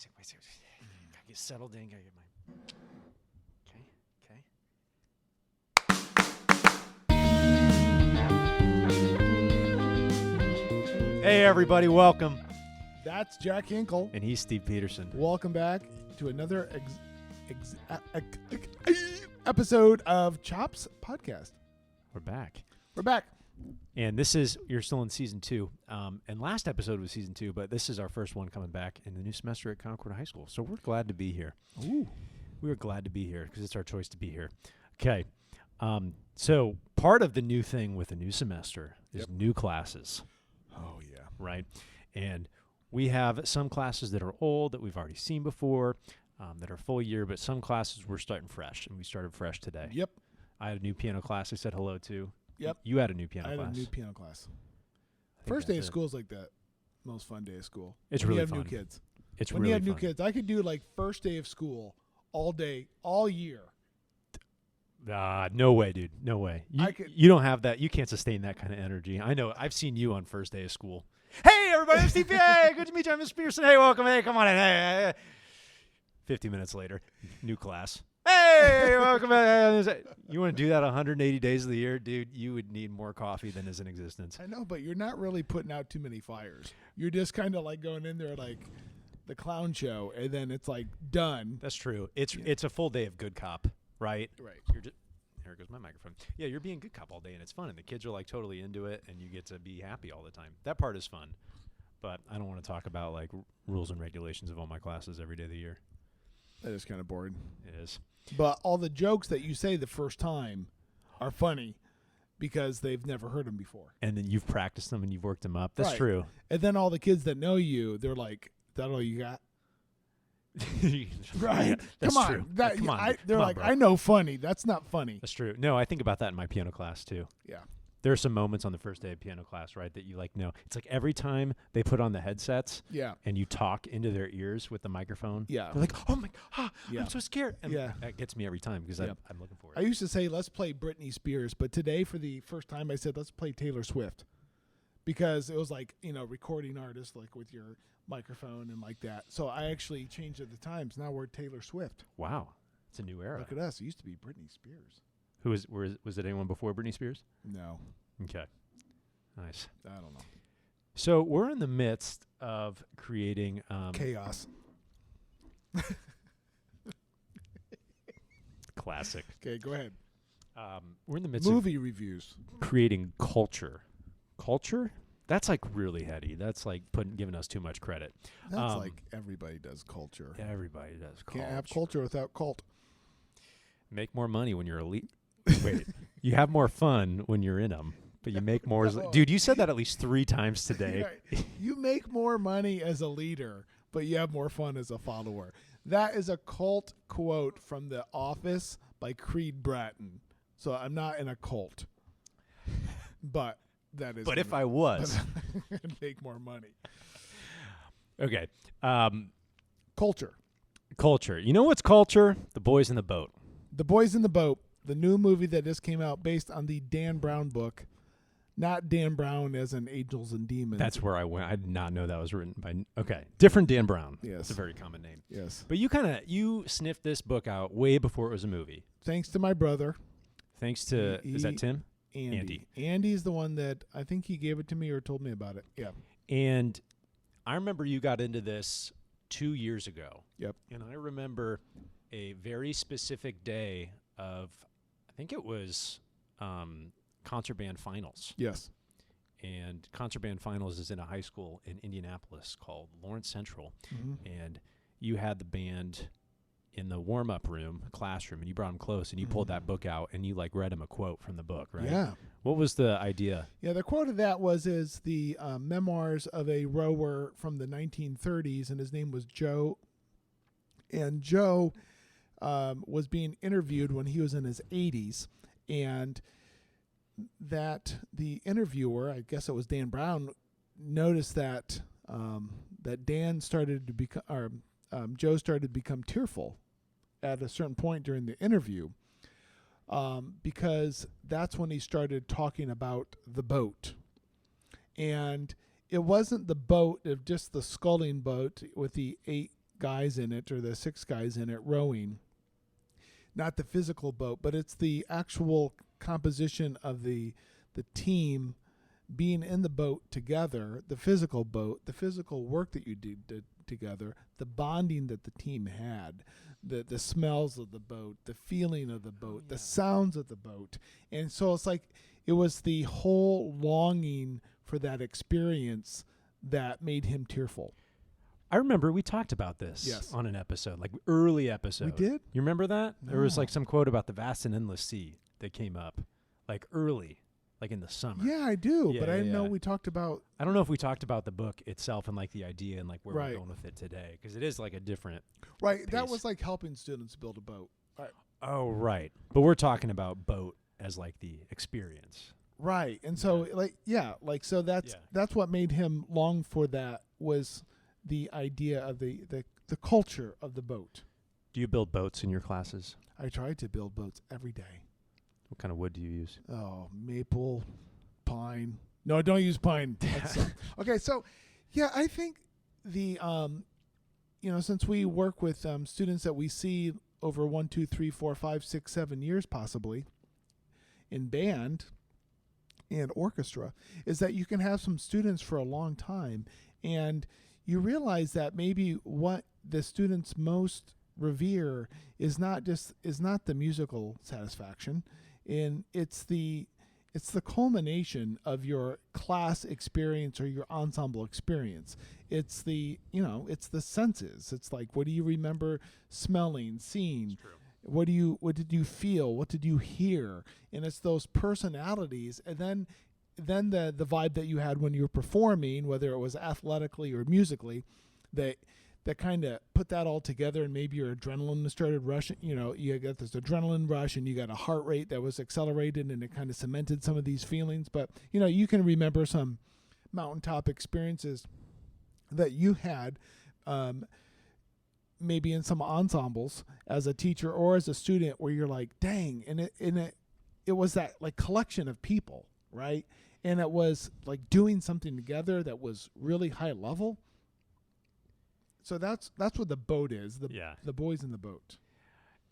Gotta get settled in. Gotta get my. Okay. Hey, everybody, welcome. That's Jack Hinkle. And he's Steve Peterson. Welcome back to another episode of Chops Podcast. We're back. We're back. And you're still in season 2. And last episode was season 2, but this is our first one coming back in the new semester at Concord High School. So we're glad to be here. Ooh. We are glad to be here because it's our choice to be here. Okay. So part of the new thing with the new semester is new classes. Oh, yeah. Right? And we have some classes that are old that we've already seen before that are full year, but some classes we're starting fresh, and we started fresh today. Yep. I had a new piano class I said hello to. Yep. You had a new piano I class. had a new piano class. I think First day of that's it. school is like the most fun day of school. It's when really you have fun. new kids. It's when really you have new fun. kids, I could do like first day of school all day, all year. No way, dude. No way. You don't have that. You can't sustain that kind of energy. I know. I've seen you on first day of school. Hey, everybody. I'm Steve. Hey, good to meet you. I'm Mr. Peterson. Hey, welcome. Hey, come on in. Hey. 50 minutes later, new class. Hey, welcome. You want to do that 180 days of the year? Dude, you would need more coffee than is in existence. I know, but you're not really putting out too many fires. You're just kind of like going in there like the clown show, and then it's like done. That's true. It's a full day of good cop, right? Right. Here goes my microphone. Yeah, you're being good cop all day, and it's fun, and the kids are like totally into it, and you get to be happy all the time. That part is fun, but I don't want to talk about like rules and regulations of all my classes every day of the year. That is kind of boring. It is. But all the jokes that you say the first time are funny because they've never heard them before. And then you've practiced them and you've worked them up. That's Right. true. And then all the kids that know you, they're like, "That all you got?" Right? Yeah, that's Come on. true. That, Come on. they're Come on, like, bro. "I know funny. That's not funny." That's true. No, I think about that in my piano class too. Yeah. There are some moments on the first day of piano class, right, that you like know. It's like every time they put on the headsets Yeah. and you talk into their ears with the microphone. Yeah. They're like, "Oh my God, Yeah. I'm so scared." And Yeah. that gets me every time because Yep. I'm looking for it. I used to say, "Let's play Britney Spears," but today for the first time I said, "Let's play Taylor Swift." Because it was like, recording artist like with your microphone and like that. So I actually changed the times. Now we're Taylor Swift. Wow. It's a new era. Look at us. It used to be Britney Spears. Was it anyone before Britney Spears? No, Okay. Nice. I don't know. So we're in the midst of creating Chaos. classic. Okay, go ahead. We're in the midst Movie reviews. of creating culture. Culture? That's like really heady. That's like giving us too much credit. That's like everybody does culture. Everybody does culture. Can't have culture without cult. Make more money when you're elite. Wait, you have more fun when you're in them, but you make more. No. Dude, you said that at least 3 times today. Right. You make more money as a leader, but you have more fun as a follower. That is a cult quote from The Office by Creed Bratton. So I'm not in a cult, but that is. But if I was. make more money. Okay. Culture. Culture. You know what's culture? The Boys in the Boat. The Boys in the Boat, the new movie that just came out based on the Dan Brown book. Not Dan Brown as in Angels and Demons. That's where I went. I did not know that was written by. Okay, different Dan Brown. Yes. It's a very common name. Yes. But you sniffed this book out way before it was a movie. Thanks to my brother. Thanks to is that Tim? Andy. Andy's the one that I think he gave it to me or told me about it. Yeah. And I remember you got into this 2 years ago. Yep. And I remember a very specific day of, I think it was concert band finals. Yes. And concert band finals is in a high school in Indianapolis called Lawrence Central. Mm-hmm. And you had the band in the warm-up room, classroom, and you brought them close, and you pulled that book out, and you like read him a quote from the book, right? Yeah. What was the idea? Yeah, the quote of that is the memoirs of a rower from the 1930s, and his name was Joe. And Joe was being interviewed when he was in his 80s, and that the interviewer, I guess it was Dan Brown, noticed that that Dan started to become, or Joe started to become tearful at a certain point during the interview, because that's when he started talking about the boat. And it wasn't the boat of just the sculling boat with the 8 guys in it or the 6 guys in it rowing. Not the physical boat, but it's the actual composition of the team being in the boat together, the physical boat, the physical work that you did together, the bonding that the team had, the smells of the boat, the feeling of the boat, the sounds of the boat. And so it's like it was the whole longing for that experience that made him tearful. I remember we talked about this on an episode, like early episode. We did? You remember that? No. There was like some quote about the vast and endless sea that came up like early, like in the summer. Yeah, I do, Yeah, but I didn't know yeah. we talked about. I don't know if we talked about the book itself and like the idea and like where Right. we're going with it today, because it is like a different. Right, that pace. was like helping students build a boat. Oh, right. But we're talking about boat as like the experience. Right, and so so that's what made him long for that was the idea of the culture of the boat. Do you build boats in your classes? I tried to build boats every day. What kind of wood do you use? Oh, maple, pine. No, don't use pine. Okay, so yeah, I think the since we work with students that we see over 1, 2, 3, 4, 5, 6, 7 years possibly in band and orchestra, is that you can have some students for a long time, and you realize that maybe what the students most revere is not the musical satisfaction, and it's the culmination of your class experience or your ensemble experience. It's the senses. It's like, what do you remember smelling, seeing? What did you feel? What did you hear? And it's those personalities, and then the vibe that you had when you were performing, whether it was athletically or musically, that kind of put that all together, and maybe your adrenaline started rushing. You got this adrenaline rush, and you got a heart rate that was accelerated, and it kind of cemented some of these feelings. But you can remember some mountaintop experiences that you had, maybe in some ensembles as a teacher or as a student, where you're like, dang, and it was that like collection of people, right? And it was like doing something together that was really high level. So that's what the boat is, the boys in the boat.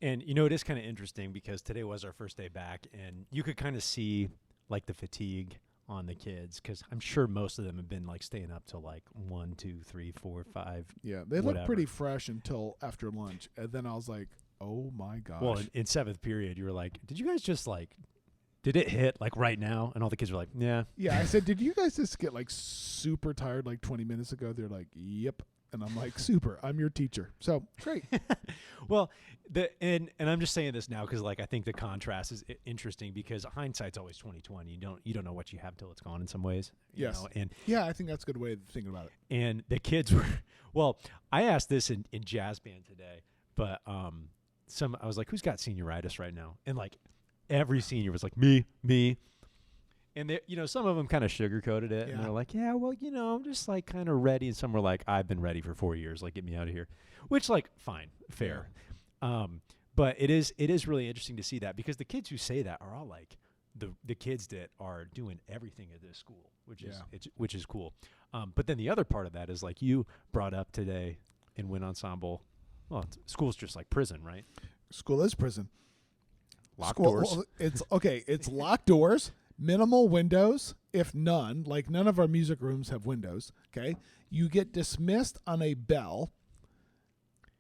And it is kind of interesting because today was our first day back, and you could kind of see like the fatigue on the kids, because I'm sure most of them have been like staying up till like 1, 2, 3, 4, 5. Yeah, they looked pretty fresh until after lunch, and then I was like, oh my gosh. Well, in 7th period, you were like, did you guys just like, did it hit like right now? And all the kids were like, yeah. Yeah, I said, did you guys just get like super tired like 20 minutes ago? They're like, yep. And I'm like, super, I'm your teacher. So great. Well, and I'm just saying this now because like I think the contrast is interesting, because hindsight's always 20/20. You don't know what you have till it's gone in some ways. Yes. And yeah, I think that's a good way of thinking about it. And the kids were, well, I asked this in jazz band today, but I was like, who's got senioritis right now? And like every senior was like, me. And they, some of them kind of sugarcoated it, and they're like, yeah, well, I'm just like kind of ready. And some were like, I've been ready for 4 years, like get me out of here, which like fine, fair. Yeah. But it is really interesting to see that, because the kids who say that are all like the kids that are doing everything at this school, which is cool. But then the other part of that is like you brought up today in Wind Ensemble. Well, school's just like prison, right? School is prison. Locked doors. Well, it's okay. It's locked doors. Minimal windows, if none. Like none of our music rooms have windows. Okay. You get dismissed on a bell.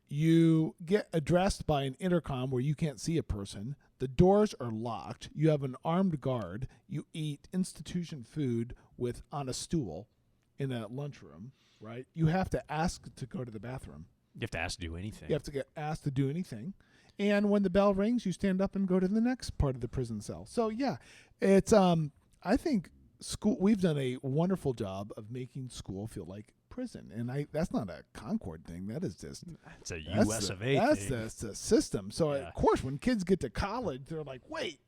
You get addressed by an intercom where you can't see a person. The doors are locked. You have an armed guard. You eat institution food on a stool in a lunchroom, right? You have to ask to go to the bathroom. You have to ask to do anything. You have to get asked to do anything. And when the bell rings, you stand up and go to the next part of the prison cell. So yeah, it's I think we've done a wonderful job of making school feel like prison, and that's not a Concord thing. That is just it's a US of A thing. That's the system. So of course, when kids get to college, they're like, wait,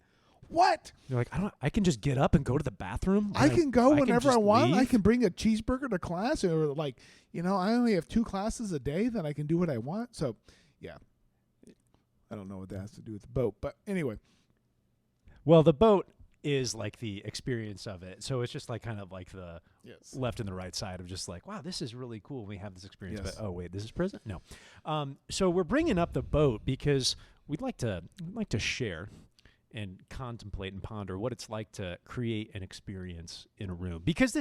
what? They're like, I can just get up and go to the bathroom. I can go whenever I want. Leave? I can bring a cheeseburger to class, or like, I only have 2 classes a day, then I can do what I want. So yeah. I don't know what that has to do with the boat, but anyway. Well, the boat is like the experience of it. So it's just like kind of like the left and the right side of just like, wow, this is really cool. We have this experience, Yes. but oh wait, this is prison? No. So we're bringing up the boat because we'd like to share and contemplate and ponder what it's like to create an experience in a room, because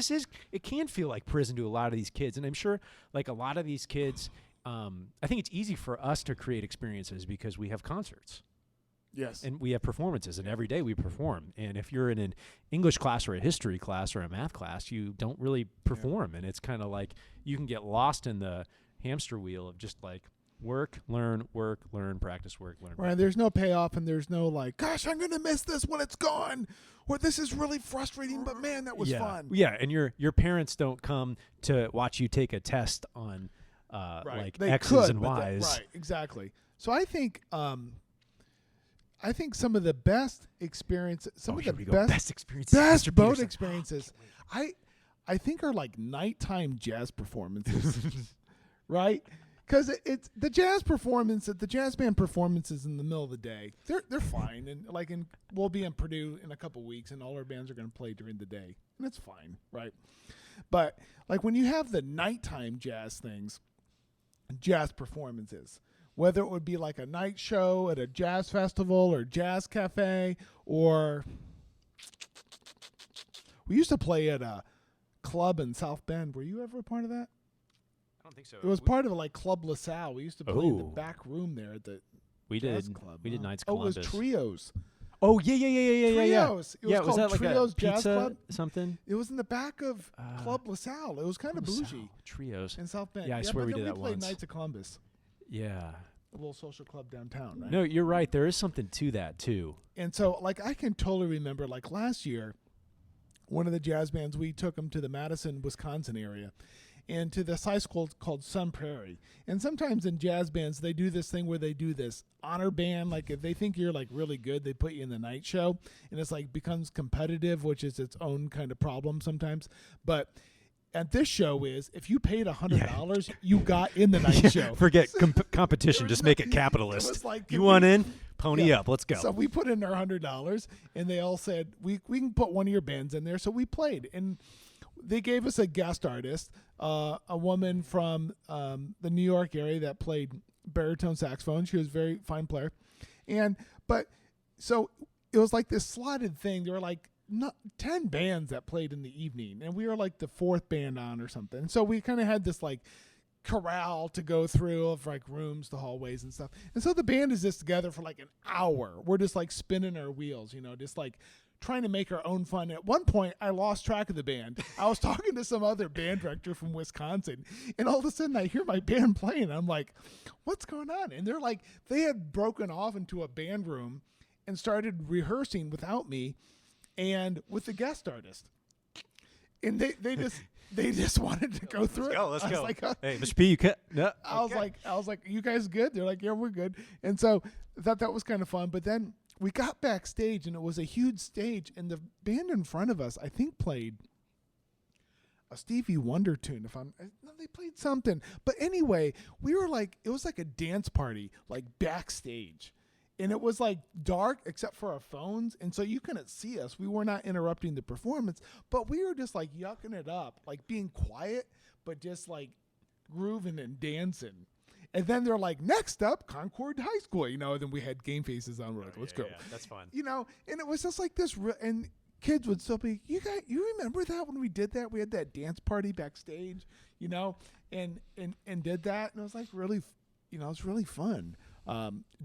it can feel like prison to a lot of these kids. And I'm sure like a lot of these kids, I think it's easy for us to create experiences because we have concerts. Yes. And we have performances, and every day we perform. And if you're in an English class or a history class or a math class, you don't really perform. And it's kind of like you can get lost in the hamster wheel of just like work, learn, practice, work, learn. Right. There's no payoff, and there's no like, gosh, I'm going to miss this when it's gone. Or this is really frustrating, but man, that was fun. Yeah, and your parents don't come to watch you take a test on like They X's and but Y's. Right, exactly. So I think some of the best experiences, best experiences, best Mr. boat Peterson. experiences, I think are like nighttime jazz performances, right? Because it's the jazz band performances in the middle of the day. They're fine, and we'll be in Purdue in a couple weeks, and all our bands are going to play during the day, and it's fine, right? But like when you have the nighttime jazz performances, whether it would be like a night show at a jazz festival or jazz cafe, or we used to play at a club in South Bend. Were you ever a part of that? I don't think so. It was part of like Club LaSalle. We used to play in the Oh. back room there at the We jazz did. club. We did Nights Oh, it Columbus. was Trios. Oh yeah. Trios. It was Was called that like Trios a Jazz pizza Club. something? It was in the back of Club LaSalle. It was kind of bougie Trios. in South Bend. Yeah, I swear but we then did that played once. Nights of Columbus, Yeah. a little social club downtown, right? No, you're right. There is something to that too. And so, like, I can totally remember, like, last year, one of the jazz bands, we took them to the Madison, Wisconsin area and to this high school called Sun Prairie. And sometimes in jazz bands, they do this thing where they do this honor band. Like, if they think you're, like, really good, they put you in the night show. And it's, like, becomes competitive, which is its own kind of problem sometimes. But at this show is, if you paid $100, you got in the night show. Forget competition. Just make it capitalist. It was like, you want in? Pony up. Let's go. So we put in our $100, and they all said, we can put one of your bands in there. So we played, and they gave us a guest artist, a woman from the New York area that played baritone saxophone. She was a very fine player. So it was like this slotted thing. There were like 10 bands that played in the evening, and we were like the fourth band on or something. So we kind of had this like corral to go through of like rooms to hallways and stuff. And so the band is just together for like an hour. We're just like spinning our wheels, just like trying to make our own fun. At one point, I lost track of the band. I was talking to some other band director from Wisconsin, and all of a sudden I hear my band playing. I'm like, what's going on? And they're like, they had broken off into a band room and started rehearsing without me and with the guest artist. And they just wanted to go through it. Let's I was go. like, Hey, Mr. P, you can't. No. I was like, you guys good? They're like, yeah, we're good. And so I thought that was kind of fun. But then we got backstage, and it was a huge stage, and the band in front of us, I think, played a Stevie Wonder tune. No, they played something. But anyway, we were like, it was like a dance party, like backstage. And it was like dark except for our phones. And so you couldn't see us. We were not interrupting the performance, but we were just like yucking it up, like being quiet, but just like grooving and dancing. And then they're like, next up, Concord High School, then we had game faces on. We're like, let's go. Yeah, that's fun. And it was just like this. And kids would still be, you remember that when we did that? We had that dance party backstage, and did that. And it was like really, it was really fun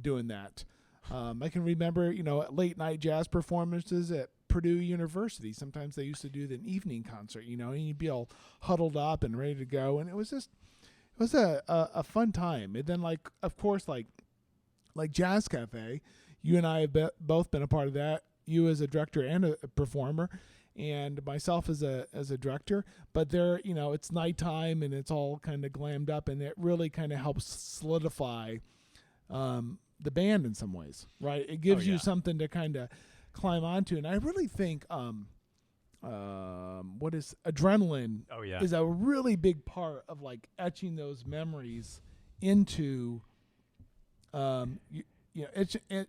doing that. I can remember, late night jazz performances at Purdue University. Sometimes they used to do an evening concert, and you'd be all huddled up and ready to go. And it was a fun time. And then of course, like Jazz Cafe, you and I have both been a part of that. You as a director and a performer, and myself as a director. But there, it's nighttime and it's all kind of glammed up, and it really kind of helps solidify the band in some ways, right? It gives you something to kind of climb onto. And I really think what is adrenaline is a really big part of like etching those memories into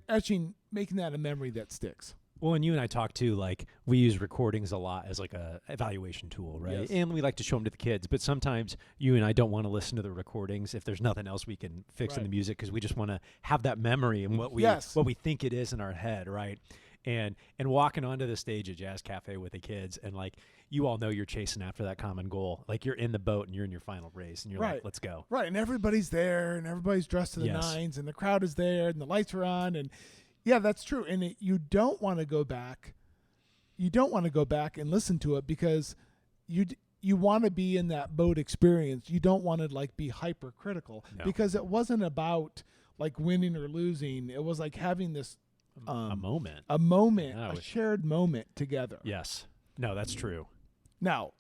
etching, making that a memory that sticks. Well, and you and I talk too, like we use recordings a lot as like a evaluation tool, right? Yes. And we like to show them to the kids, but sometimes you and I don't want to listen to the recordings if there's nothing else we can fix in the music, because we just want to have that memory and what we think it is in our head, right? And walking onto the stage at Jazz Cafe with the kids, and like you all know you're chasing after that common goal. Like you're in the boat and you're in your final race and you're like, let's go. Right, and everybody's there and everybody's dressed to the nines and the crowd is there and the lights are on, and yeah, that's true. And you don't want to go back. You don't want to go back and listen to it because you want to be in that boat experience. You don't want to like be hypercritical because it wasn't about like winning or losing. It was like having this a moment, a shared moment together. Yes. No, that's true. Now,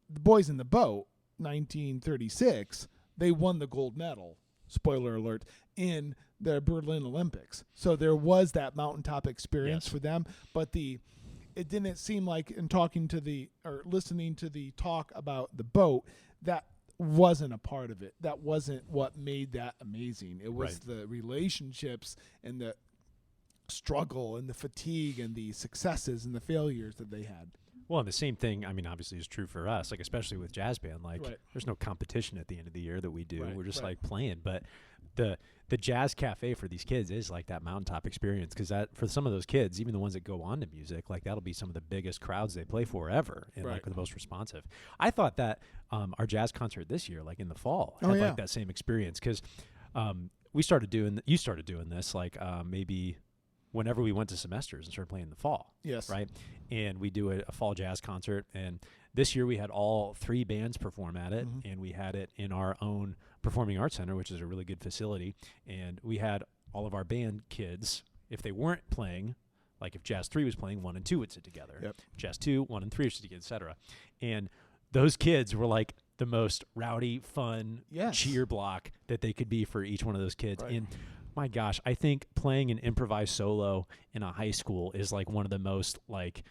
the boys in the boat, 1936, they won the gold medal. Spoiler alert, in the Berlin Olympics. So there was that mountaintop experience for them, but it didn't seem like in listening to the talk about the boat, that wasn't a part of it. That wasn't what made that amazing. It was the relationships and the struggle and the fatigue and the successes and the failures that they had. Well, and the same thing, I mean, obviously is true for us, like especially with jazz band. Like there's no competition at the end of the year that we do. We're just like playing. But the Jazz Cafe for these kids is like that mountaintop experience, because that for some of those kids, even the ones that go on to music, like that'll be some of the biggest crowds they play for ever, and like the most responsive. I thought that our jazz concert this year, like in the fall, had like that same experience, because you started doing this like maybe whenever we went to semesters and started playing in the fall. Yes. Right. And we do a fall jazz concert. And this year we had all 3 bands perform at it. Mm-hmm. And we had it in our own Performing Arts Center, which is a really good facility. And we had all of our band kids, if they weren't playing, like if Jazz 3 was playing, 1 and 2 would sit together. Yep. Jazz 2, 1 and 3 would sit together, et cetera. And those kids were like the most rowdy, fun cheer block that they could be for each one of those kids. Right. And my gosh, I think playing an improvised solo in a high school is like one of the most like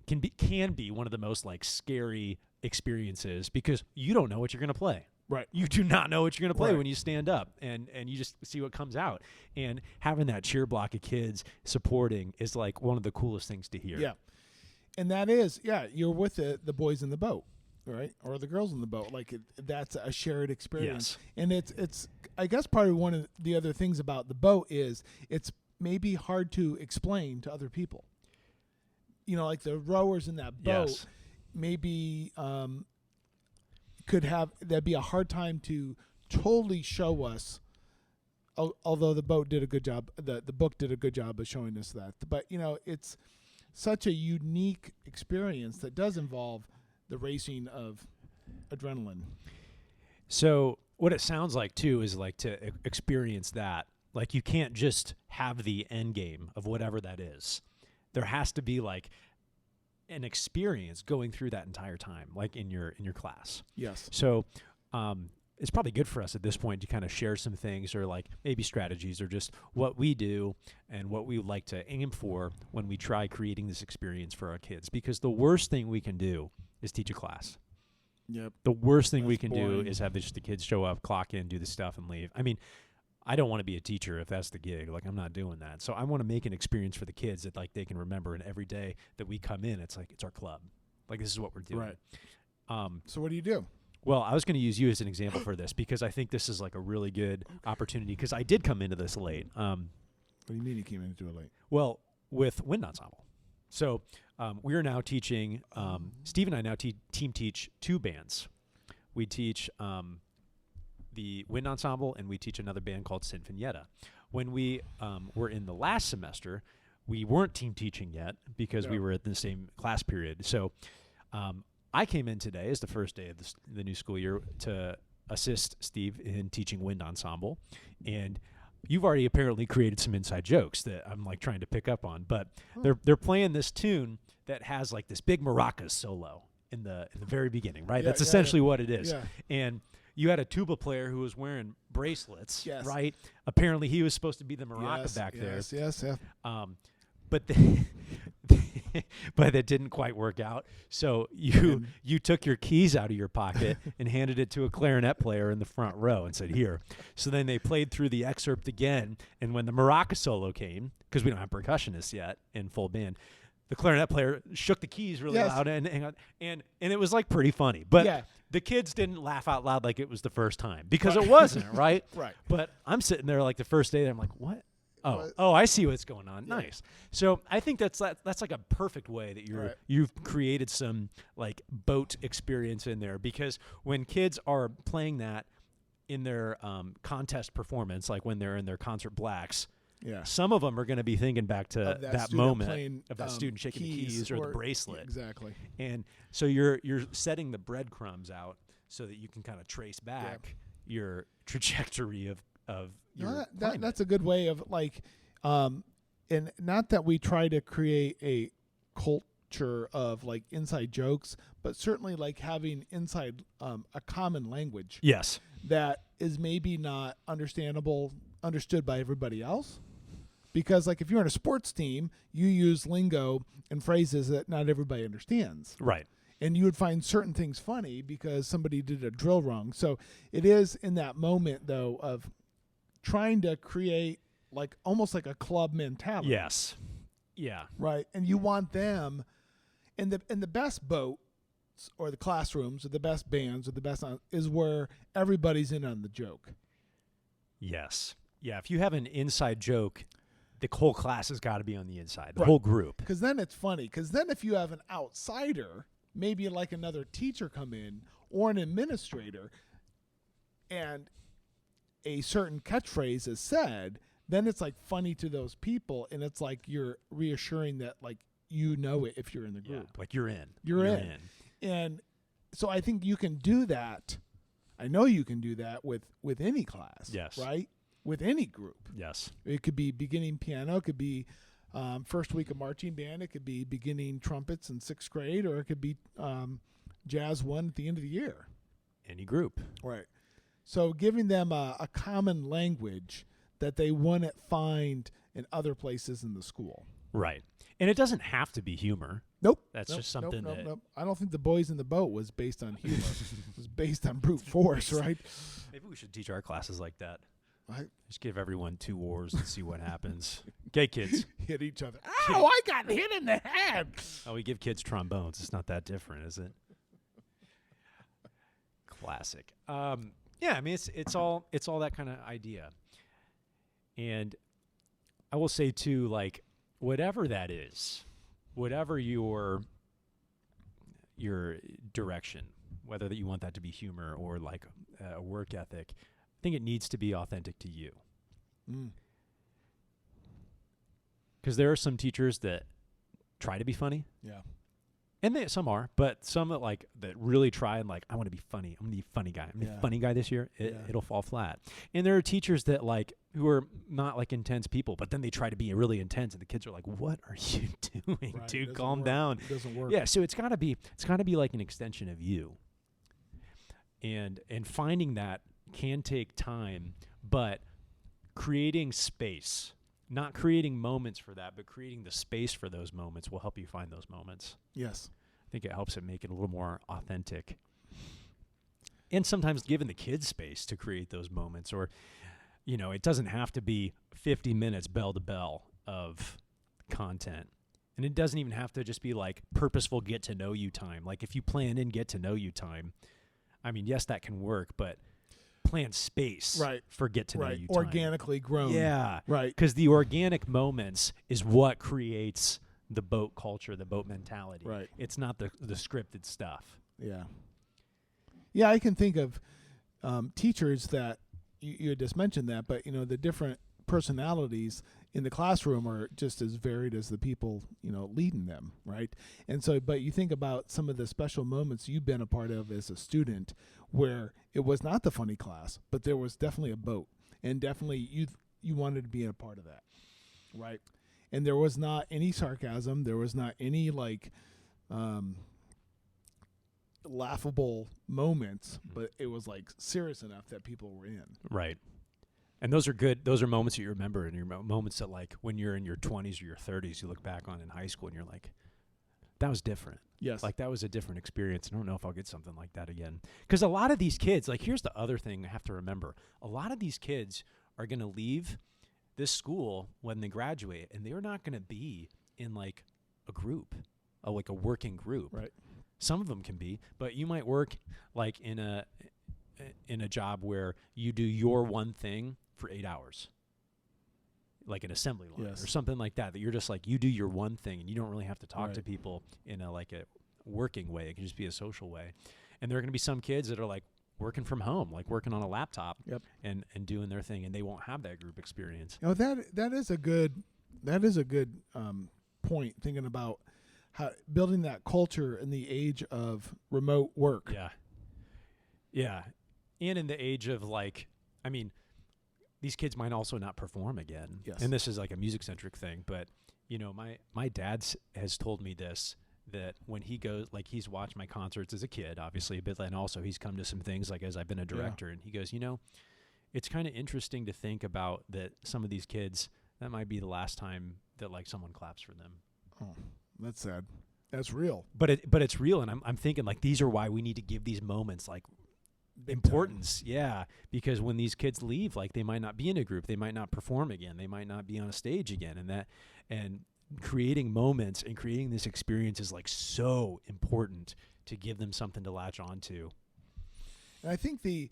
can be one of the most like scary experiences, because you don't know what you're going to play. Right. You do not know what you're going to play when you stand up, and you just see what comes out. And having that cheer block of kids supporting is like one of the coolest things to hear. Yeah. And that is, you're with the boys in the boat. Right, or the girls in the boat, like that's a shared experience, and it's. I guess part of one of the other things about the boat is it's maybe hard to explain to other people. You know, like the rowers in that boat, maybe that'd be a hard time to totally show us. Although the boat did a good job, the book did a good job of showing us that. But you know, it's such a unique experience that does involve the racing of adrenaline. So what it sounds like too is like to experience that, like you can't just have the end game of whatever that is. There has to be like an experience going through that entire time, like in your class. Yes. So it's probably good for us at this point to kind of share some things, or like maybe strategies, or just what we do and what we would like to aim for when we try creating this experience for our kids. Because the worst thing we can do is teach a class. Yep. The worst thing we can do is have the kids show up, clock in, do the stuff, and leave. I mean, I don't want to be a teacher if that's the gig. Like, I'm not doing that. So I want to make an experience for the kids that like they can remember, and every day that we come in, it's like it's our club. Like, this is what we're doing. Right. So what do you do? Well, I was going to use you as an example for this, because I think this is like a really good opportunity, because I did come into this late. What do you mean you came into it late? Well, with Wind Ensemble. So we are now teaching, Steve and I now team teach 2 bands. We teach the Wind Ensemble, and we teach another band called Sinfonietta. When we were in the last semester, we weren't team teaching yet, because we were at the same class period. So I came in today as the first day of the new school year to assist Steve in teaching Wind Ensemble. And you've already apparently created some inside jokes that I'm like trying to pick up on, but they're playing this tune that has like this big maracas solo in the very beginning, right? That's essentially what it is. Yeah. And you had a tuba player who was wearing bracelets, right? Apparently he was supposed to be the maraca back there. Yes. But but it didn't quite work out. So you took your keys out of your pocket and handed it to a clarinet player in the front row and said, "Here." So then they played through the excerpt again, and when the maraca solo came, because we don't have percussionists yet in full band, the clarinet player shook the keys really loud, and it was like pretty funny. But the kids didn't laugh out loud like it was the first time, because it wasn't, right? Right. But I'm sitting there like the first day, and I'm like, what? Oh, I see what's going on. Yeah. Nice. So I think that's like a perfect way that you've created some like boat experience in there, because when kids are playing that in their contest performance, like when they're in their concert blacks, some of them are going to be thinking back to that moment of that student shaking the keys or the bracelet. Exactly. And so you're setting the breadcrumbs out so that you can kind of trace back your trajectory of your that's a good way of like, and not that we try to create a culture of like inside jokes, but certainly like having inside a common language. Yes. That is maybe not understood by everybody else. Because like if you're on a sports team, you use lingo and phrases that not everybody understands. Right. And you would find certain things funny because somebody did a drill wrong. So it is in that moment, though, of trying to create like almost like a club mentality. Yes. Yeah. Right. And you want them in the best boats or the classrooms or the best bands or the best is where everybody's in on the joke. Yes. Yeah. If you have an inside joke, the whole class has got to be on the inside, the whole group. Because then it's funny. Because then if you have an outsider, maybe like another teacher come in or an administrator, and a certain catchphrase is said, then it's like funny to those people, and it's like you're reassuring that like you know it if you're in the group. Like you're in. You're in. And so I think you can do that. I know you can do that with any class. Yes. Right? With any group. Yes. It could be beginning piano, it could be first week of marching band, it could be beginning trumpets in 6th grade, or it could be jazz 1 at the end of the year. Any group. Right. So giving them a common language that they wouldn't find in other places in the school. Right. And it doesn't have to be humor. Nope. That's just something Nope. I don't think The Boys in the Boat was based on humor. It was based on brute force, right? Maybe we should teach our classes like that. Right. Just give everyone 2 oars and see what happens. Okay, kids. Hit each other. Ow, I got hit in the head. Oh, we give kids trombones. It's not that different, is it? Classic. Yeah, I mean it's all that kind of idea. And I will say too, like whatever that is, whatever your direction, whether that you want that to be humor or like a work ethic, I think it needs to be authentic to you. Because there are some teachers that try to be funny. Yeah. And some are, but some that really try and like, I want to be funny. I'm going to be a funny guy. I'm going to be a funny guy this year. It'll fall flat. And there are teachers that like, who are not like intense people, but then they try to be really intense and the kids are like, what are you doing, dude? Calm down. It doesn't work. Yeah. So it's gotta be like an extension of you. And finding that can take time, but creating space, not creating moments for that, but creating the space for those moments will help you find those moments. Yes. I think it helps it make it a little more authentic. And sometimes giving the kids space to create those moments, or, it doesn't have to be 50 minutes bell to bell of content. And it doesn't even have to just be like purposeful get to know you time. Like if you plan in get to know you time, I mean, yes, that can work, but plan space for get to know you time. Organically grown. Yeah. Right. Because the organic moments is what creates the boat culture, the boat mentality. Right. It's not the scripted stuff. Yeah. Yeah, I can think of teachers that you had just mentioned that, but the different personalities in the classroom are just as varied as the people leading them, right? And so, but you think about some of the special moments you've been a part of as a student, where it was not the funny class, but there was definitely a boat, and definitely you wanted to be a part of that, right? And there was not any sarcasm, there was not any like laughable moments, but it was like serious enough that people were in. Right. And those are good. Those are moments that you remember, and your moments that like when you're in your 20s or your 30s, you look back on in high school and you're like, that was different. Yes. Like that was a different experience. I don't know if I'll get something like that again. Because a lot of these kids, like here's the other thing I have to remember. A lot of these kids are going to leave this school when they graduate, and they're not going to be in like a group, like a working group. Right. Some of them can be, but you might work like in a job where you do your one thing for 8 hours. Like an assembly line or something like that you're just like, you do your one thing and you don't really have to talk to people in a working way. It can just be a social way. And there are going to be some kids that are like working from home, like working on a laptop and doing their thing, and they won't have that group experience. You know, that is a good point, thinking about how building that culture in the age of remote work. Yeah. Yeah. And in the age of these kids might also not perform again. Yes. And this is like a music-centric thing, but, my dad has told me this, that when he goes, like he's watched my concerts as a kid, obviously a bit, and also he's come to some things like as I've been a director, and he goes, it's kind of interesting to think about that some of these kids, that might be the last time that like someone claps for them. Oh, that's sad. That's real. But it's real, and I'm thinking like these are why we need to give these moments like importance. Yeah, because when these kids leave, like they might not be in a group, they might not perform again, they might not be on a stage again, and creating moments and creating this experience is like so important to give them something to latch onto. And I think the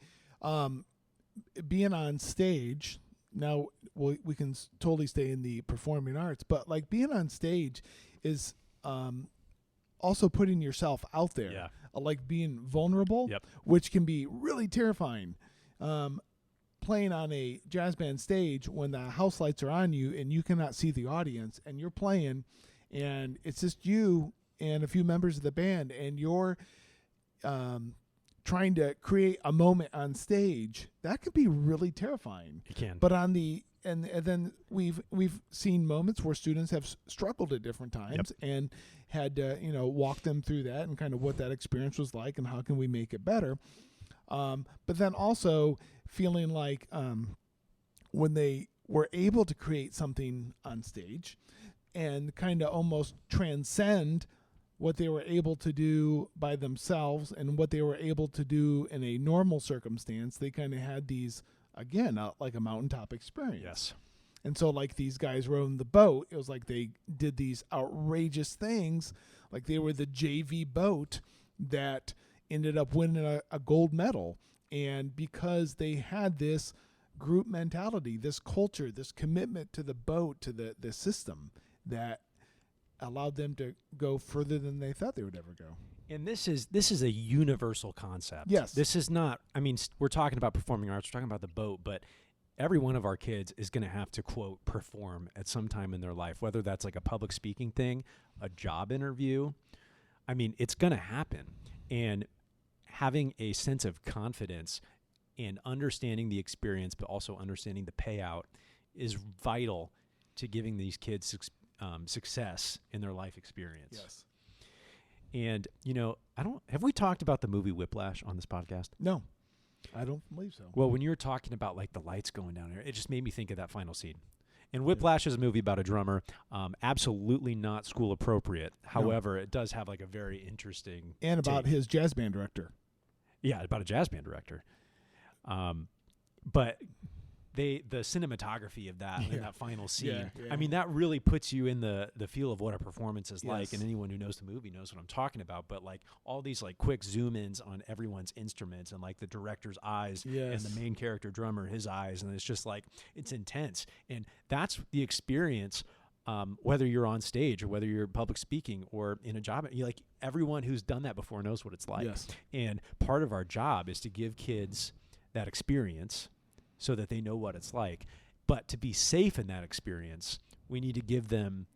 being on stage, now we can totally stay in the performing arts, but like being on stage is also putting yourself out there. Yeah. Like being vulnerable, which can be really terrifying. Playing on a jazz band stage when the house lights are on you and you cannot see the audience, and you're playing and it's just you and a few members of the band, and you're trying to create a moment on stage, that could be really terrifying. It can. But on the and then we've seen moments where students have struggled at different times and had to walk them through that and kind of what that experience was like and how can we make it better. But then also feeling like when they were able to create something on stage and kind of almost transcend what they were able to do by themselves and what they were able to do in a normal circumstance, they kind of had these, again, like a mountaintop experience. Yes. And so like these guys rowing the boat, it was like they did these outrageous things. Like they were the JV boat that ended up winning a gold medal. And because they had this group mentality, this culture, this commitment to the boat, to the system that allowed them to go further than they thought they would ever go. And this is a universal concept. Yes. This is not, we're talking about performing arts, we're talking about the boat, but every one of our kids is going to have to, quote, perform at some time in their life, whether that's like a public speaking thing, a job interview. It's going to happen. And having a sense of confidence and understanding the experience, but also understanding the payout is vital to giving these kids success in their life experience. Yes. And, have we talked about the movie Whiplash on this podcast? No, I don't believe so. Well, when you were talking about like the lights going down here, it just made me think of that final scene. And Whiplash is a movie about a drummer, absolutely not school appropriate. However, it does have like a very interesting and about his jazz band director. Yeah, about a jazz band director. But the cinematography of that in that final scene, that really puts you in the feel of what a performance is like, and anyone who knows the movie knows what I'm talking about. But like all these like quick zoom ins on everyone's instruments and like the director's eyes and the main character drummer, his eyes, and it's just like, it's intense. And that's the experience, whether you're on stage or whether you're public speaking or in a job. Like everyone who's done that before knows what it's like. Yes. And part of our job is to give kids that experience so that they know what it's like. But to be safe in that experience, we need to give them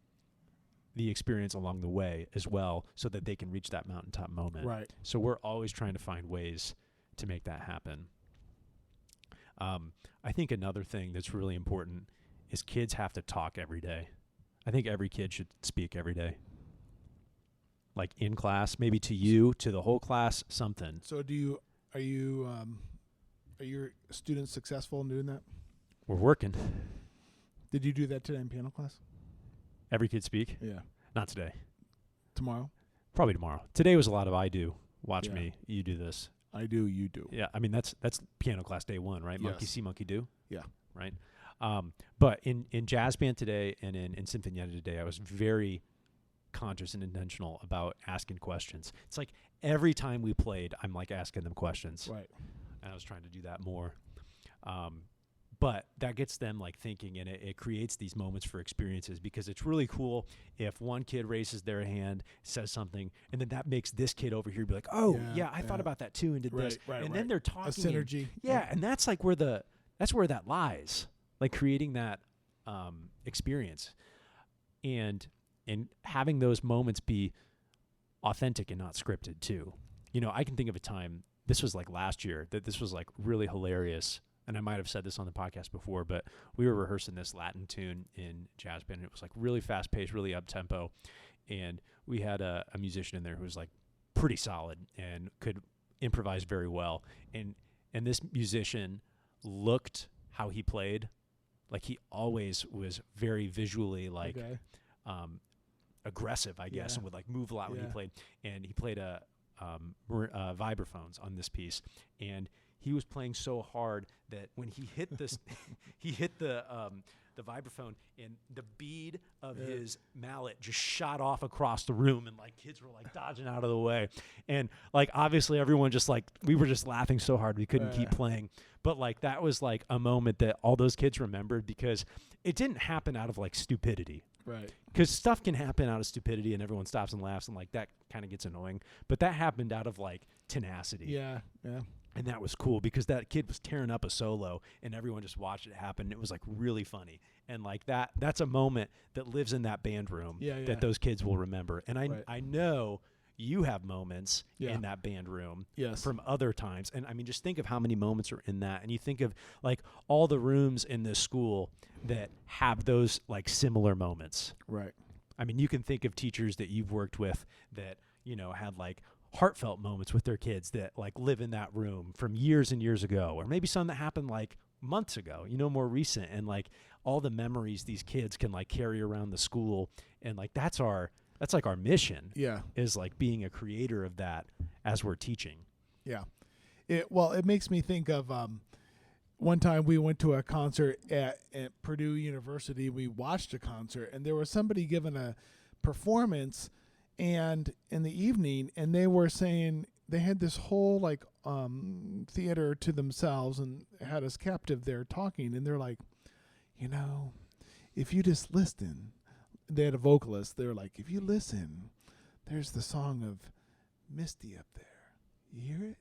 the experience along the way as well so that they can reach that mountaintop moment. Right. So we're always trying to find ways to make that happen. I think another thing that's really important is kids have to talk every day. I think every kid should speak every day. Like in class, maybe to you, to the whole class, something. So are your students successful in doing that? We're working. Did you do that today in piano class? Every kid speak? Yeah. Not today. Tomorrow? Probably tomorrow. Today was a lot of I do. Watch Yeah. me. You do this. I do, you do. Yeah, I mean that's piano class day 1, right? Monkey Yes. see, monkey do. Yeah. Right. But in jazz band today and in Sinfonietta today, I was very conscious and intentional about asking questions. It's like every time we played, I'm like asking them questions. Right. And I was trying to do that more. But that gets them like thinking, and it creates these moments for experiences, because it's really cool if one kid raises their hand, says something, and then that makes this kid over here be like, oh yeah, I thought about that too and did this. And then they're talking. A synergy. Yeah, and that's like where that lies, like creating that experience, and having those moments be authentic and not scripted too. You know, I can think of a time, this was like last year, that this was like really hilarious. And I might have said this on the podcast before, but we were rehearsing this Latin tune in jazz band. And it was like really fast paced, really up tempo. And we had a musician in there who was like pretty solid and could improvise very well. And this musician looked how he played. Like he always was very visually like aggressive, I guess, and would like move a lot when he played. And he played vibraphones on this piece. And he was playing so hard that when he hit this, he hit the vibraphone, and the bead of his mallet just shot off across the room, and like kids were like dodging out of the way, and like obviously everyone just like, we were just laughing so hard we couldn't keep playing. But like that was like a moment that all those kids remembered, because it didn't happen out of like stupidity. Right. Because stuff can happen out of stupidity and everyone stops and laughs, and like that kind of gets annoying. But that happened out of like tenacity. Yeah. Yeah. And that was cool, because that kid was tearing up a solo and everyone just watched it happen. It was like really funny. And like that's a moment that lives in that band room that those kids will remember. And I know you have moments in that band room from other times. And I mean, just think of how many moments are in that. And you think of like all the rooms in this school that have those like similar moments. Right. I mean, you can think of teachers that you've worked with that, you know, had like heartfelt moments with their kids that like live in that room from years and years ago, or maybe some that happened like months ago, you know, more recent. And like all the memories these kids can like carry around the school. And like that's like our mission is like being a creator of that as we're teaching. Yeah. It makes me think of one time we went to a concert at Purdue University. We watched a concert, and there was somebody giving a performance and in the evening, and they were saying they had this whole like theater to themselves and had us captive there talking. And they're like, you know, if you just listen, they had a vocalist. They were like, if you listen, there's the song of Misty up there. You hear it?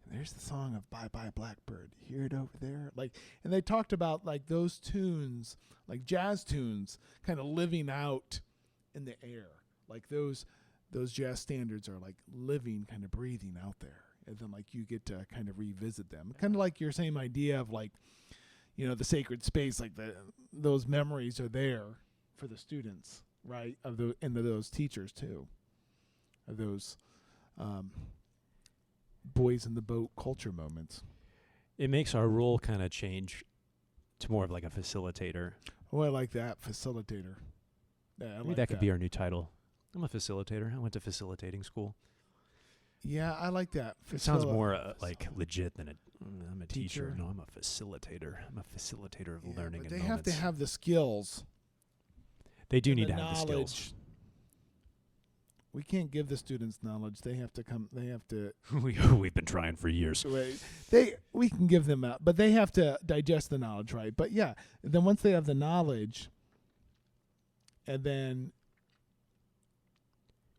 And there's the song of Bye Bye Blackbird. You hear it over there? Like, and they talked about like those tunes, like jazz tunes, kind of living out in the air. Like those jazz standards are like living, kind of breathing out there. And then like you get to kind of revisit them. Kind of like your same idea of like, you know, the sacred space, like those memories are there for the students, right? And those teachers too. Of those boys in the boat culture moments. It makes our role kind of change to more of like a facilitator. Oh, I like that, facilitator. Yeah, Maybe that could be our new title. I'm a facilitator. I went to facilitating school. Yeah, I like that. It sounds more like legit than I'm a teacher. No, I'm a facilitator. I'm a facilitator of learning. But they have to have the skills. They do need to have the skills. We can't give the students knowledge. They have to come. They have to. We've been trying for years. We can give them out, but they have to digest the knowledge, right? But yeah, then once they have the knowledge, and then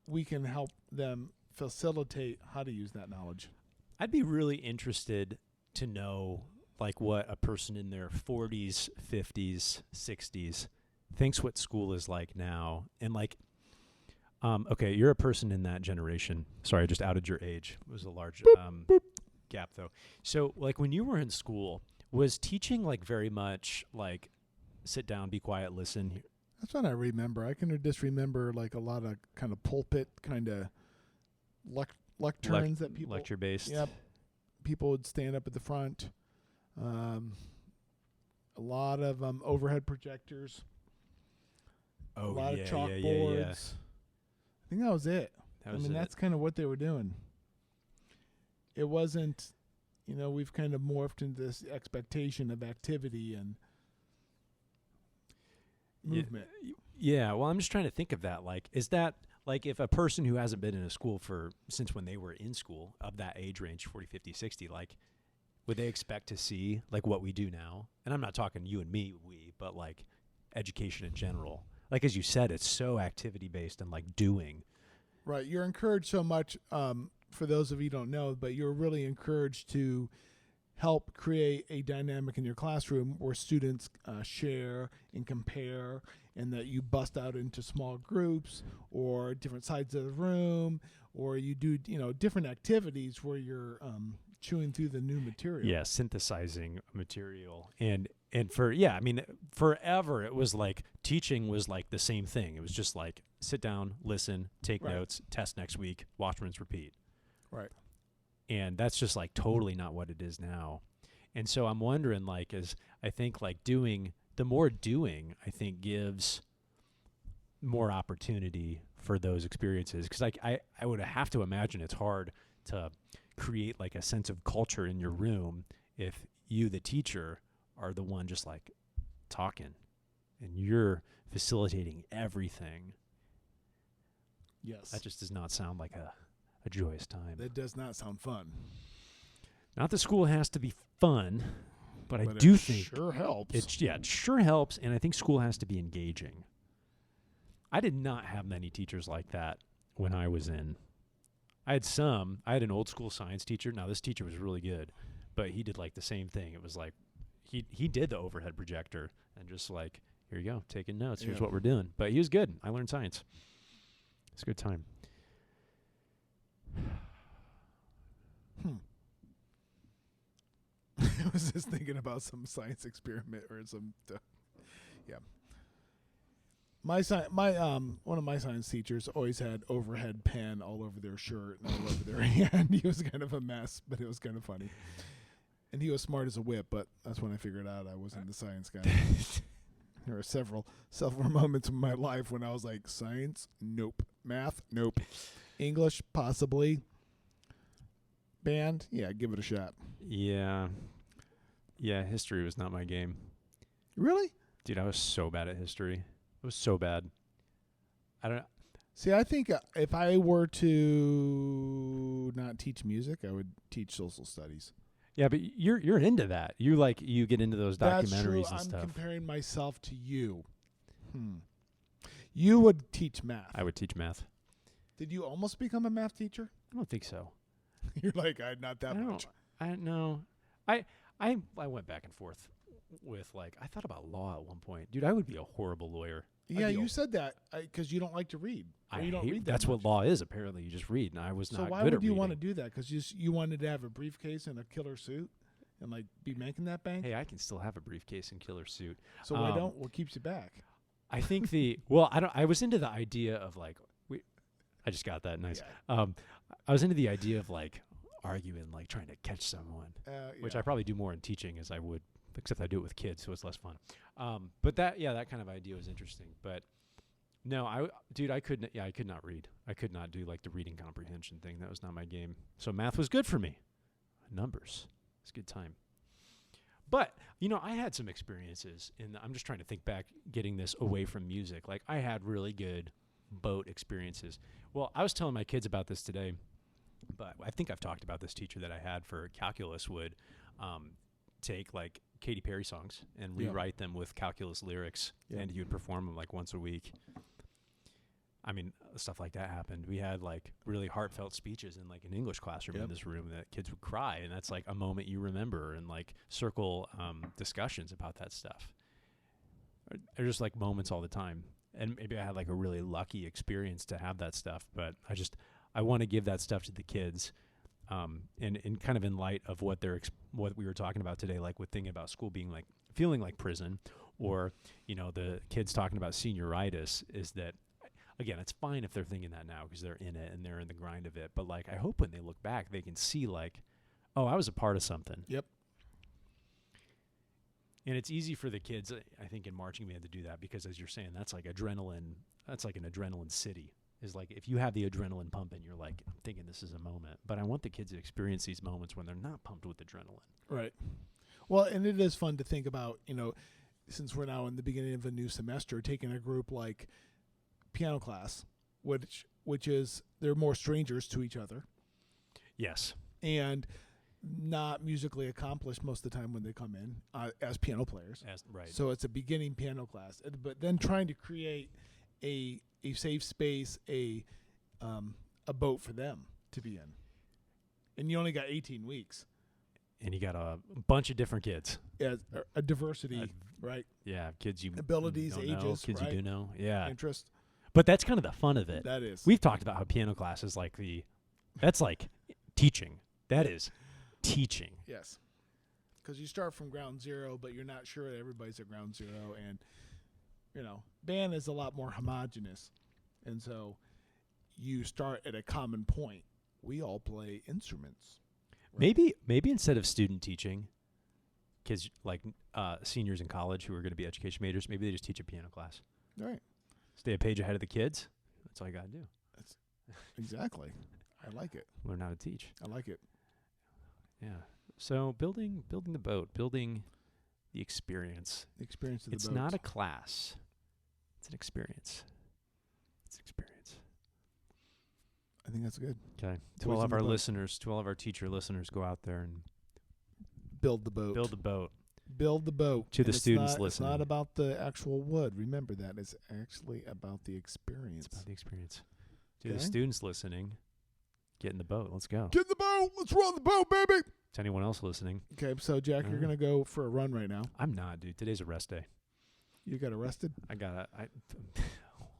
we can help them facilitate how to use that knowledge. I'd be really interested to know like what a person in their 40s, 50s, 60s thinks what school is like now. And like, okay, you're a person in that generation. Sorry, I just outed your age. It was a large gap though. So like when you were in school, was teaching like very much like sit down, be quiet, listen? That's what I remember. I can just remember like a lot of kind of pulpit kind of lecterns that people lecture based. Yep. People would stand up at the front. A lot of overhead projectors. Oh, a lot of yeah, chalkboards. yeah. I think that was it. I mean, that's kind of what they were doing. It wasn't, we've kind of morphed into this expectation of activity and movement. Yeah, well, I'm just trying to think of that. Like, is that, like, if a person who hasn't been in a school since when they were in school, of that age range, 40, 50, 60, like, would they expect to see, like, what we do now? And I'm not talking you and me, but, like, education in general. Like, as you said, it's so activity-based and, like, doing. Right. You're encouraged so much, for those of you who don't know, but you're really encouraged to help create a dynamic in your classroom where students share and compare, and that you bust out into small groups or different sides of the room, or you do, different activities where you're chewing through the new material. Yeah, synthesizing material. And forever it was like teaching was like the same thing. It was just like sit down, listen, take notes, test next week, watch, rinse, repeat. Right. And that's just like totally not what it is now. And so I'm wondering, like, I think like the more doing, I think gives more opportunity for those experiences. Because I would have to imagine it's hard to create like a sense of culture in your room if you, the teacher, are the one just like talking and you're facilitating everything. Yes. That just does not sound like a joyous time. That does not sound fun. Not that school has to be fun, but I do think sure helps. It sure helps, and I think school has to be engaging. I did not have many teachers like that when I was in. I had an old school science teacher. Now, this teacher was really good, but he did like the same thing. It was like he did the overhead projector and just like, here you go, taking notes. Here's what we're doing. But he was good. I learned science. It's a good time. I was just thinking about some science experiment or some, one of my science teachers always had overhead pen all over their shirt and all over their hand. He was kind of a mess, but it was kind of funny. And he was smart as a whip, but that's when I figured out I wasn't the science guy. There were several moments in my life when I was like, science, nope. Math, nope. English, possibly. Band, yeah, give it a shot. Yeah, history was not my game. Really? Dude, I was so bad at history. It was so bad. I don't know. See, I think if I were to not teach music, I would teach social studies. Yeah, but you're into that. You get into those documentaries That's true. and stuff. I'm comparing myself to you. You would teach math. I would teach math. Did you almost become a math teacher? I don't think so. You're like, not that much. I know. I went back and forth with, like, I thought about law at one point. Dude, I would be a horrible lawyer. Yeah, you said that because you don't like to read. You don't read that That's much. What law is, apparently. You just read, and I was not good at reading. So why would you want to do that? Because you wanted to have a briefcase and a killer suit and, like, be making that bank? Hey, I can still have a briefcase and killer suit. So why don't? What keeps you back? I think I was into the idea of, like, I just got that. Nice. Yeah. I was into the idea of, like, arguing, like, trying to catch someone, which I probably do more in teaching as I would, except I do it with kids, so it's less fun. But that kind of idea was interesting. But no, I could not read. I could not do, like, the reading comprehension thing. That was not my game. So math was good for me. Numbers. It's a good time. But, I had some experiences, and I'm just trying to think back, getting this away from music. Like, I had really good boat experiences. Well, I was telling my kids about this today, but I think I've talked about this teacher that I had for calculus would take, like, Katy Perry songs and rewrite them with calculus lyrics, and he would perform them, like, once a week. I mean, stuff like that happened. We had, like, really heartfelt speeches in, like, an English classroom in this room that kids would cry, and that's, like, a moment you remember, and, like, circle discussions about that stuff. They're just, like, moments all the time. And maybe I had, like, a really lucky experience to have that stuff, but I want to give that stuff to the kids, and kind of in light of what we were talking about today, like with thinking about school being like feeling like prison, or the kids talking about senioritis, is that, again, it's fine if they're thinking that now because they're in it and they're in the grind of it, but, like, I hope when they look back they can see, like, oh, I was a part of something. Yep. And it's easy for the kids, I think, in marching band to do that because, as you're saying, that's like adrenaline. That's like an adrenaline city. is like if you have the adrenaline pumping, you're like, I'm thinking this is a moment. But I want the kids to experience these moments when they're not pumped with adrenaline. Right. Well, and it is fun to think about, since we're now in the beginning of a new semester, taking a group like piano class, which is they're more strangers to each other. Yes. And not musically accomplished most of the time when they come in as piano players. Right. So it's a beginning piano class, but then trying to create a safe space, a boat for them to be in. And you only got 18 weeks. And you got a bunch of different kids. Yeah, a diversity, right? Yeah, kids you abilities, don't ages, know, kids right? you do know. Yeah. Interest. But that's kind of the fun of it. That is. We've talked about how piano class is that's like teaching. That is teaching. Yes. Because you start from ground zero, but you're not sure that everybody's at ground zero. And, band is a lot more homogenous. And so you start at a common point. We all play instruments. Right? Maybe instead of student teaching, kids like seniors in college who are going to be education majors, maybe they just teach a piano class. Right. Stay a page ahead of the kids. That's all you got to do. That's exactly. I like it. Learn how to teach. I like it. Yeah. So building the boat, building the experience. The experience of the boat. It's not a class. It's an experience. It's experience. I think that's good. Okay. To all of our listeners, to all of our teacher listeners, go out there and build the boat. Build the boat. Build the boat. To the students listening. It's not about the actual wood. Remember that. It's actually about the experience. It's about the experience. To the students listening, get in the boat. Let's go. Get in the boat. Let's run the boat, baby. To anyone else listening. Okay, so Jack, you're going to go for a run right now. I'm not, dude. Today's a rest day. You got arrested?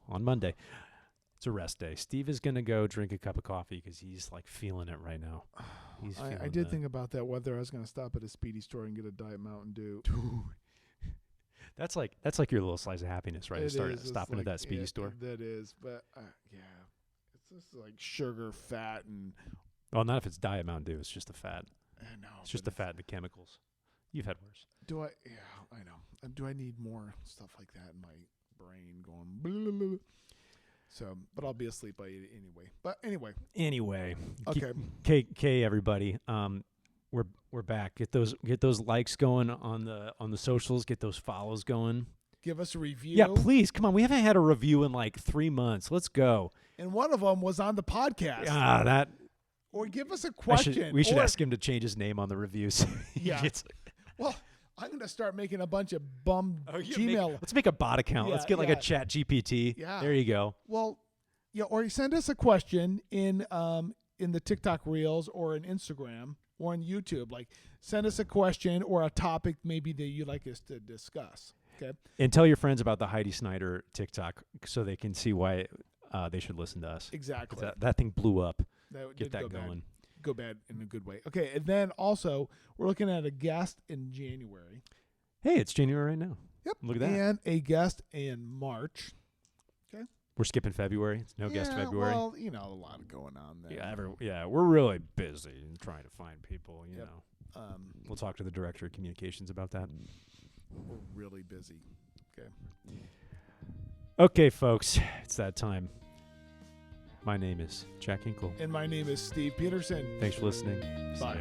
On Monday. It's a rest day. Steve is going to go drink a cup of coffee because he's like feeling it right now. I did think about that, whether I was going to stop at a Speedy store and get a Diet Mountain Dew. That's like your little slice of happiness, right? Stopping at that Speedy store. That is, but yeah, it's just like sugar, fat, and. Well, not if it's Diet Mountain Dew. It's just the fat. I know. It's just the fat and the chemicals. You've had worse. Do I? Yeah, I know. Do I need more stuff like that in my brain going? Blah, blah, blah. So, but I'll be asleep by anyway. But anyway. Okay. Okay, everybody. We're back. Get those likes going on the socials. Get those follows going. Give us a review. Yeah, please. Come on. We haven't had a review in like 3 months. Let's go. And one of them was on the podcast. That. Or give us a question. We should ask him to change his name on the reviews. Yeah. Well, I'm going to start making a bunch of Gmail. Let's make a bot account. Yeah, let's get like a Chat GPT. Yeah. There you go. Well, yeah, or you send us a question in the TikTok Reels or in Instagram or on YouTube. Like, send us a question or a topic maybe that you'd like us to discuss. Okay. And tell your friends about the Heidi Snyder TikTok so they can see why they should listen to us. Exactly. That thing blew up. Get that going. Go bad in a good way. Okay, and then also we're looking at a guest in January. Hey, it's January right now. Yep. Look at that. And a guest in March. Okay. We're skipping February. It's no guest February. Well, a lot going on there. Yeah, we're really busy trying to find people. You Yep. know. We'll talk to the director of communications about that. We're really busy. Okay. Okay, folks, it's that time. My name is Jack Hinkle. And my name is Steve Peterson. Thanks for listening. Bye.